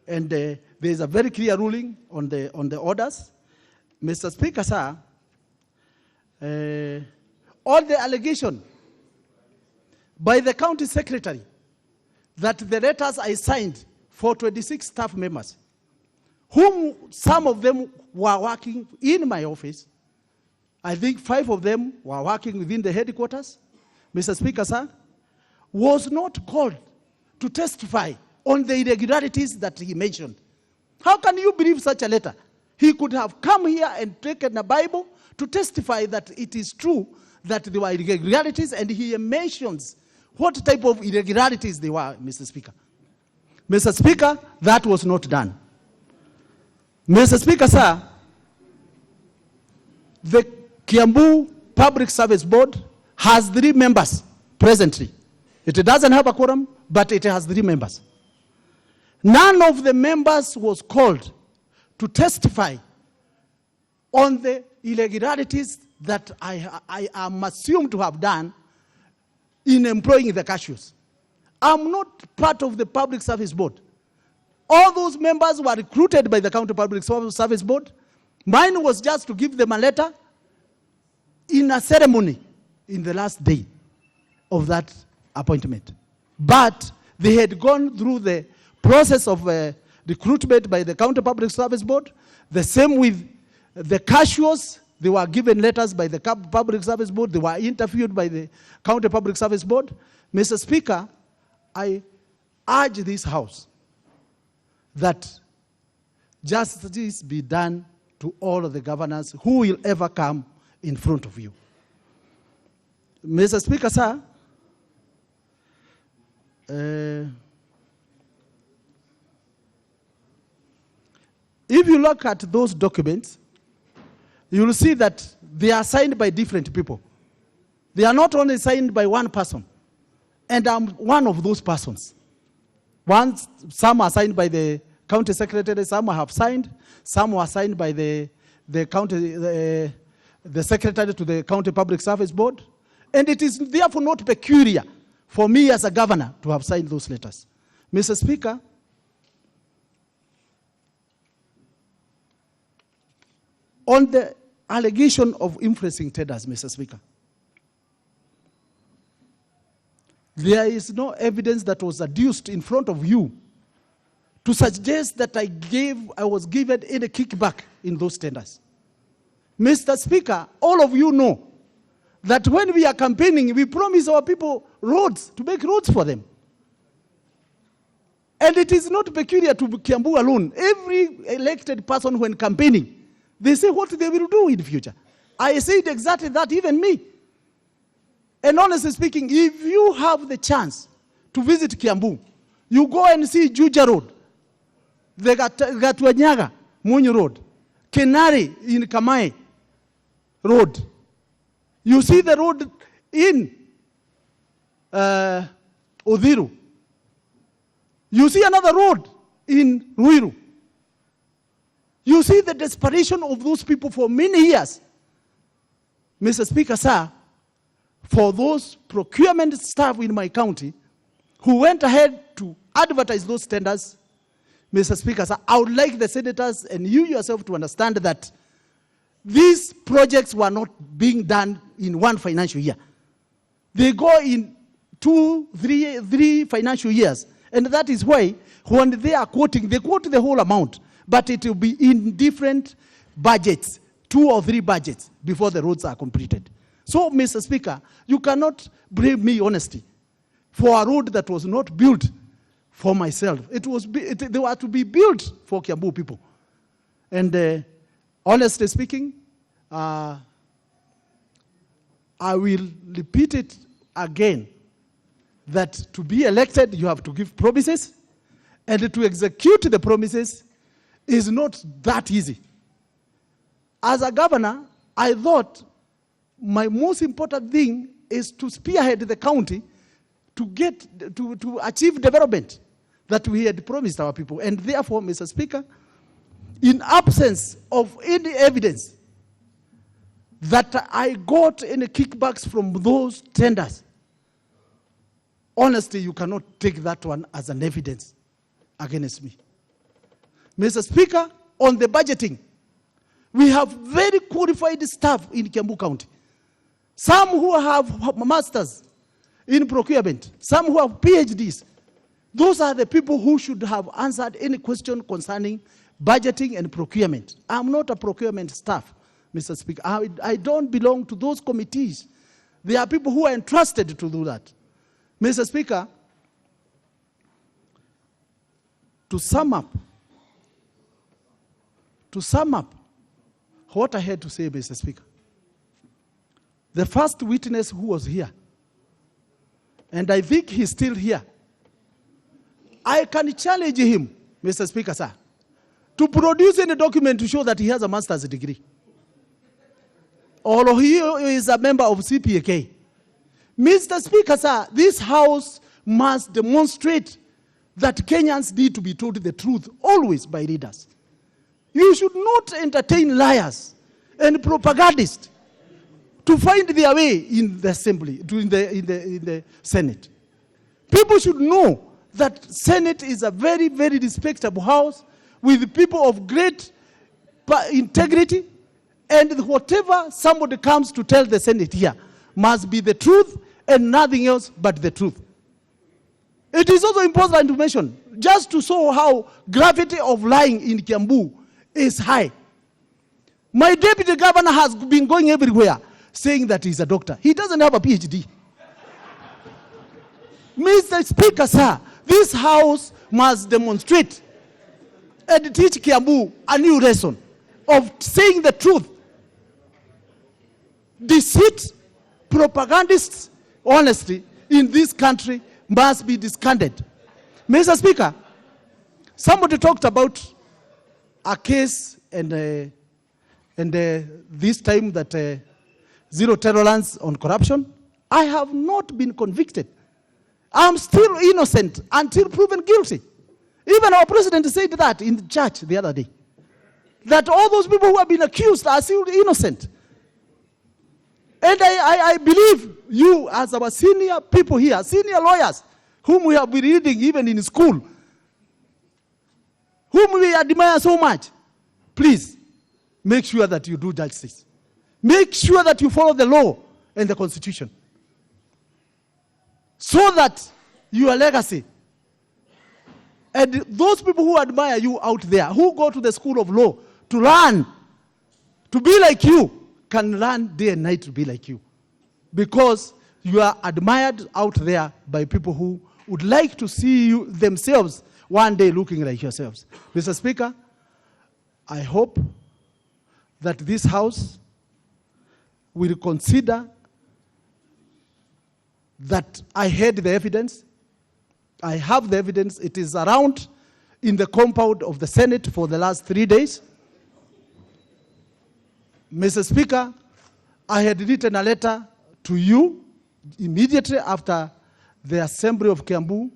And there is a very clear ruling on the orders. Mr. Speaker, sir, all the allegation by the county secretary that the letters I signed for 26 staff members, whom some of them were working in my office. I think 5 of them were working within the headquarters. Mr. Speaker, sir, was not called to testify on the irregularities that he mentioned. How can you believe such a letter? He could have come here and taken a Bible to testify that it is true that there were irregularities, and he mentions what type of irregularities they were, Mr. Speaker. Mr. Speaker, that was not done. Mr. Speaker, sir, the Kiambu Public Service Board has 3 members presently. It doesn't have a quorum, but it has 3 members. None of the members was called to testify on the irregularities that I am assumed to have done in employing the cashiers. I'm not part of the Public Service Board. All those members were recruited by the County Public Service Board. Mine was just to give them a letter in a ceremony in the last day of that appointment. But they had gone through the process of recruitment by the County Public Service Board. The same with the cashiers. They were given letters by the Public Service Board. They were interviewed by the County Public Service Board. Mr. Speaker, I urge this House that justice be done to all of the governors who will ever come in front of you. Mr. Speaker, sir, if you look at those documents, you will see that they are signed by different people. They are not only signed by one person, and I'm one of those persons. Some are signed by the county secretary, some have signed, some were signed by the secretary to the County Public Service Board, and it is therefore not peculiar for me as a governor to have signed those letters. Mr. Speaker, on the allegation of influencing tenders, Mr. Speaker, there is no evidence that was adduced in front of you to suggest that I was given any kickback in those tenders. Mr. Speaker, all of you know that when we are campaigning, we promise our people roads, to make roads for them. And it is not peculiar to Kiambu alone. Every elected person when campaigning, they say what they will do in the future. I said exactly that, even me. And honestly speaking, if you have the chance to visit Kiambu, you go and see Juja Road, the Gatwanyaga, Munyu Road, Kenari in Kamae Road. You see the road in Odhiru. You see another road in Ruiru. You see the desperation of those people for many years. Mr. Speaker, sir, for those procurement staff in my county who went ahead to advertise those tenders, Mr. Speaker, sir, I would like the senators and you yourself to understand that these projects were not being done in one financial year. They go in 2, 3 financial years. And that is why when they are quoting, they quote the whole amount, but it will be in different budgets, 2 or 3 budgets before the roads are completed. So, Mr. Speaker, you cannot blame me honestly for a road that was not built for myself. They were to be built for Kiambu people. And honestly speaking, I will repeat it again, that to be elected, you have to give promises, and to execute the promises is not that easy. As a governor, I thought my most important thing is to spearhead the county to achieve development that we had promised our people. And therefore, Mr. Speaker, in absence of any evidence that I got any kickbacks from those tenders, honestly, you cannot take that one as an evidence against me. Mr. Speaker, on the budgeting, we have very qualified staff in Kiambu County. Some who have masters in procurement, some who have PhDs. Those are the people who should have answered any question concerning budgeting and procurement. I'm not a procurement staff, Mr. Speaker. I don't belong to those committees. There are people who are entrusted to do that. Mr. Speaker, to sum up what I had to say, Mr. Speaker, the first witness who was here, and I think he's still here, I can challenge him, Mr. Speaker, sir, to produce any document to show that he has a master's degree, or he is a member of CPAK. Mr. Speaker, sir, this House must demonstrate that Kenyans need to be told the truth always by leaders. You should not entertain liars and propagandists to find their way in the assembly, in the Senate. People should know that Senate is a very, very respectable house with people of great integrity, and whatever somebody comes to tell the Senate here must be the truth and nothing else but the truth. It is also important to mention, just to show how gravity of lying in Kiambu is high. My deputy governor has been going everywhere saying that he's a doctor. He doesn't have a PhD. Mr. Speaker, sir, this House must demonstrate and teach Kiambu a new lesson of saying the truth. Deceit, propagandists, honestly, in this country must be discarded. Mr. Speaker, somebody talked about a case and this time that zero tolerance on corruption. I have not been convicted. I'm still innocent until proven guilty. Even our president said that in the church the other day, that all those people who have been accused are still innocent. And I believe you, as our senior people here, senior lawyers, whom we have been reading even in school, whom we admire so much, please make sure that you do justice. Make sure that you follow the law and the Constitution, so that your legacy and those people who admire you out there, who go to the school of law to learn to be like you, can learn day and night to be like you, because you are admired out there by people who would like to see you themselves one day looking like yourselves. Mr. Speaker, I hope that this House will consider that I had the evidence. I have the evidence. It is around in the compound of the Senate for the last 3 days. Mr. Speaker, I had written a letter to you immediately after the Assembly of Kiambu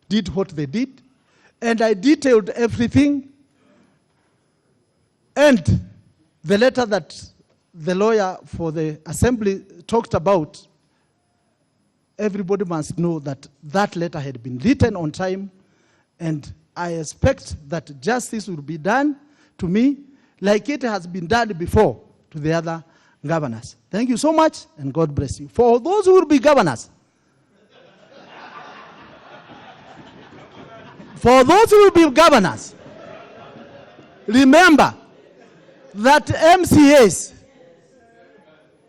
did what they did, and I detailed everything. And the letter that the lawyer for the Assembly talked about, everybody must know that that letter had been written on time, and I expect that justice will be done to me like it has been done before to the other governors. Thank you so much, and God bless you. For those who will be governors, remember that MCAs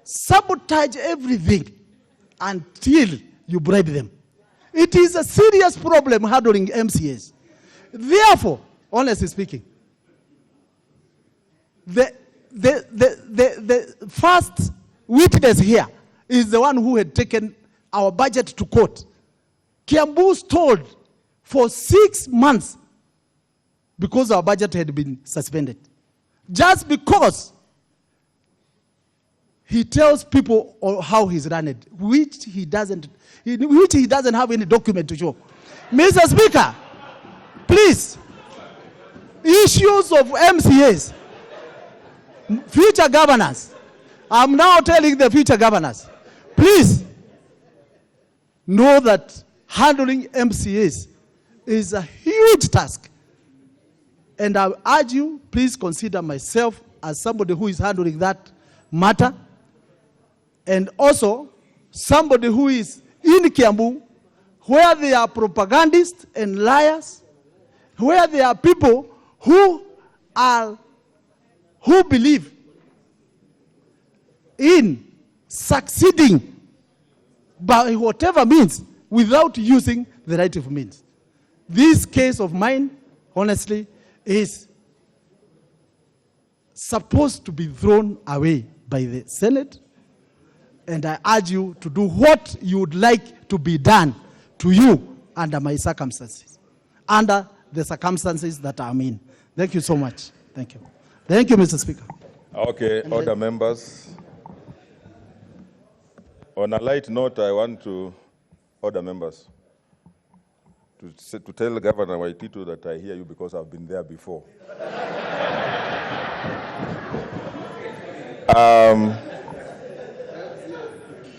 sabotage everything until you bribe them. It is a serious problem handling MCAs. Therefore, honestly speaking, the first witness here is the one who had taken our budget to court. Kiambu stalled for 6 months because our budget had been suspended. Just because he tells people how he's run it, which he doesn't have any document to show. Mr. Speaker, please, issues of MCAs, future governors, I'm now telling the future governors, please know that handling MCAs is a huge task. And I urge you, please consider myself as somebody who is handling that matter, and also somebody who is in Kiambu, where there are propagandists and liars, where there are people who believe in succeeding by whatever means without using the right of means. This case of mine, honestly, is supposed to be thrown away by the Senate, and I urge you to do what you would like to be done to you under my circumstances, under the circumstances that I'm in. Thank you so much. Thank you. Thank you, Mr. Speaker. Okay, other members. On a light note, I want to order members to tell Governor Waititu that I hear you because I've been there before.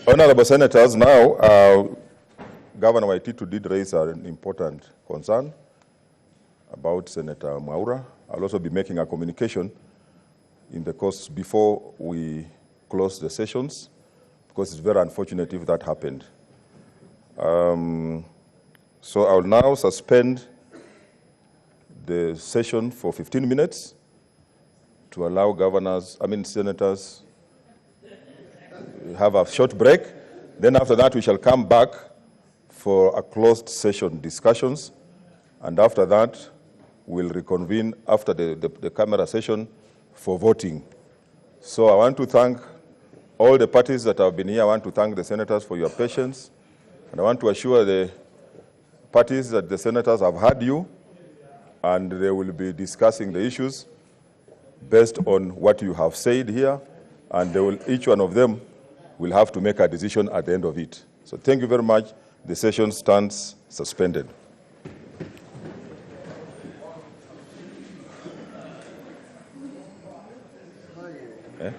Honorable Senators, now, Governor Waititu did raise an important concern about Senator Mwaura. I'll also be making a communication in the course before we close the sessions, because it's very unfortunate if that happened. So I'll now suspend the session for 15 minutes to allow senators have a short break. Then after that, we shall come back for a closed session discussions. And after that, we'll reconvene after the camera session for voting. So I want to thank all the parties that have been here. I want to thank the senators for your patience. And I want to assure the parties that the senators have heard you, and they will be discussing the issues based on what you have said here, and each one of them will have to make a decision at the end of it. So thank you very much. The session stands suspended. Eh?